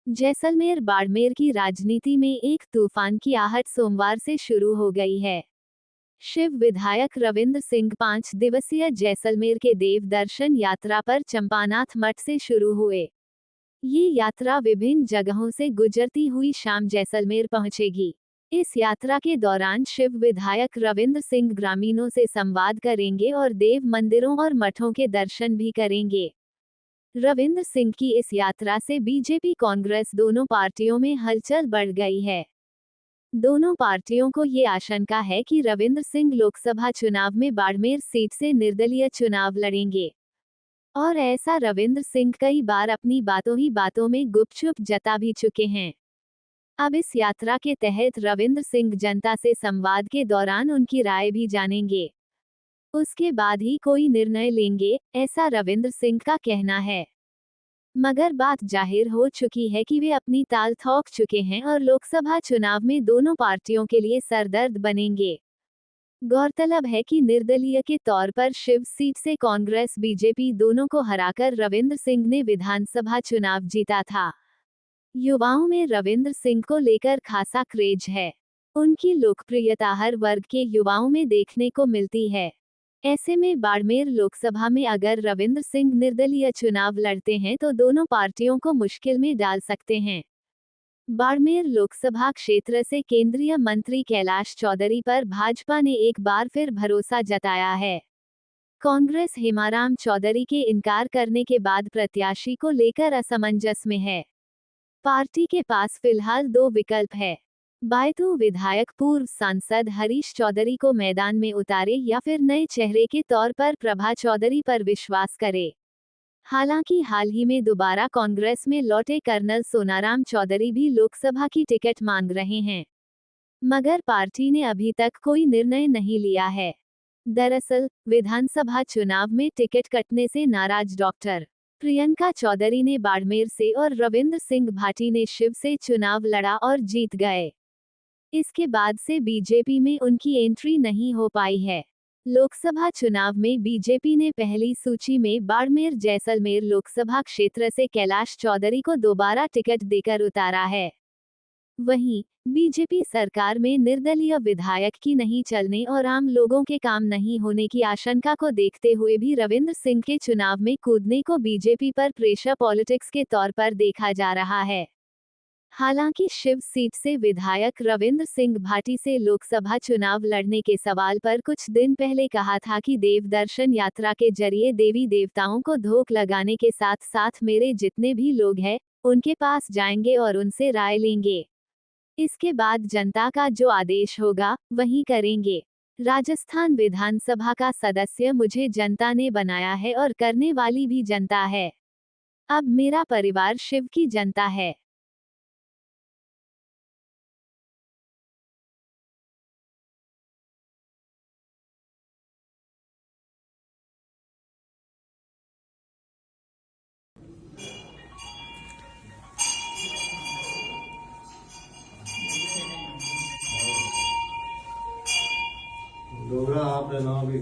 जैसलमेर बाड़मेर की राजनीति में एक तूफान की आहट सोमवार से शुरू हो गई है। शिव विधायक रविंद्र सिंह 5 दिवसीय जैसलमेर के देव दर्शन यात्रा पर चंपानाथ मठ से शुरू हुए। ये यात्रा विभिन्न जगहों से गुजरती हुई शाम जैसलमेर पहुंचेगी। इस यात्रा के दौरान शिव विधायक रविंद्र सिंह ग्रामीणों से संवाद करेंगे और देव मंदिरों और मठों के दर्शन भी करेंगे। रविंद्र सिंह की इस यात्रा से बीजेपी कांग्रेस दोनों पार्टियों में हलचल बढ़ गई है। दोनों पार्टियों को ये आशंका है कि रविंद्र सिंह लोकसभा चुनाव में बाड़मेर सीट से निर्दलीय चुनाव लड़ेंगे और ऐसा रविंद्र सिंह कई बार अपनी बातों में गुपचुप जता भी चुके हैं। अब इस यात्रा के तहत रविंद्र सिंह जनता से संवाद के दौरान उनकी राय भी जानेंगे। उसके बाद ही कोई निर्णय लेंगे, ऐसा रविंद्र सिंह का कहना है। मगर बात जाहिर हो चुकी है कि वे अपनी ताल ठोक चुके हैं और लोकसभा चुनाव में दोनों पार्टियों के लिए सरदर्द बनेंगे। गौरतलब है कि निर्दलीय के तौर पर शिव सीट से कांग्रेस बीजेपी दोनों को हराकर रविंद्र सिंह ने विधानसभा चुनाव जीता था। युवाओं में रविंद्र सिंह को लेकर खासा क्रेज है। उनकी लोकप्रियता हर वर्ग के युवाओं में देखने को मिलती है। ऐसे में बाड़मेर लोकसभा में अगर रविंद्र सिंह निर्दलीय चुनाव लड़ते हैं तो दोनों पार्टियों को मुश्किल में डाल सकते हैं। बाड़मेर लोकसभा क्षेत्र से केंद्रीय मंत्री कैलाश चौधरी पर भाजपा ने एक बार फिर भरोसा जताया है। कांग्रेस हेमाराम चौधरी के इनकार करने के बाद प्रत्याशी को लेकर असमंजस में है। पार्टी के पास फिलहाल दो विकल्प है। बायतू विधायक पूर्व सांसद हरीश चौधरी को मैदान में उतारे या फिर नए चेहरे के तौर पर प्रभा चौधरी पर विश्वास करे। हालांकि हाल ही में दोबारा कांग्रेस में लौटे कर्नल सोनाराम चौधरी भी लोकसभा की टिकट मांग रहे हैं, मगर पार्टी ने अभी तक कोई निर्णय नहीं लिया है। दरअसल विधानसभा चुनाव में टिकट कटने से नाराज डॉक्टर प्रियंका चौधरी ने बाड़मेर से और रविंद्र सिंह भाटी ने शिव से चुनाव लड़ा और जीत गए। इसके बाद से बीजेपी में उनकी एंट्री नहीं हो पाई है। लोकसभा चुनाव में बीजेपी ने पहली सूची में बाड़मेर जैसलमेर लोकसभा क्षेत्र से कैलाश चौधरी को दोबारा टिकट देकर उतारा है। वहीं बीजेपी सरकार में निर्दलीय विधायक की नहीं चलने और आम लोगों के काम नहीं होने की आशंका को देखते हुए भी रविंद्र सिंह के चुनाव में कूदने को बीजेपी पर प्रेशर पॉलिटिक्स के तौर पर देखा जा रहा है। हालांकि शिव सीट से विधायक रविंद्र सिंह भाटी से लोकसभा चुनाव लड़ने के सवाल पर कुछ दिन पहले कहा था कि देव दर्शन यात्रा के जरिए देवी देवताओं को धोख लगाने के साथ साथ मेरे जितने भी लोग हैं उनके पास जाएंगे और उनसे राय लेंगे। इसके बाद जनता का जो आदेश होगा वही करेंगे। राजस्थान विधानसभा का सदस्य मुझे जनता ने बनाया है और करने वाली भी जनता है। अब मेरा परिवार शिव की जनता है। डोगरा आपने नाम भी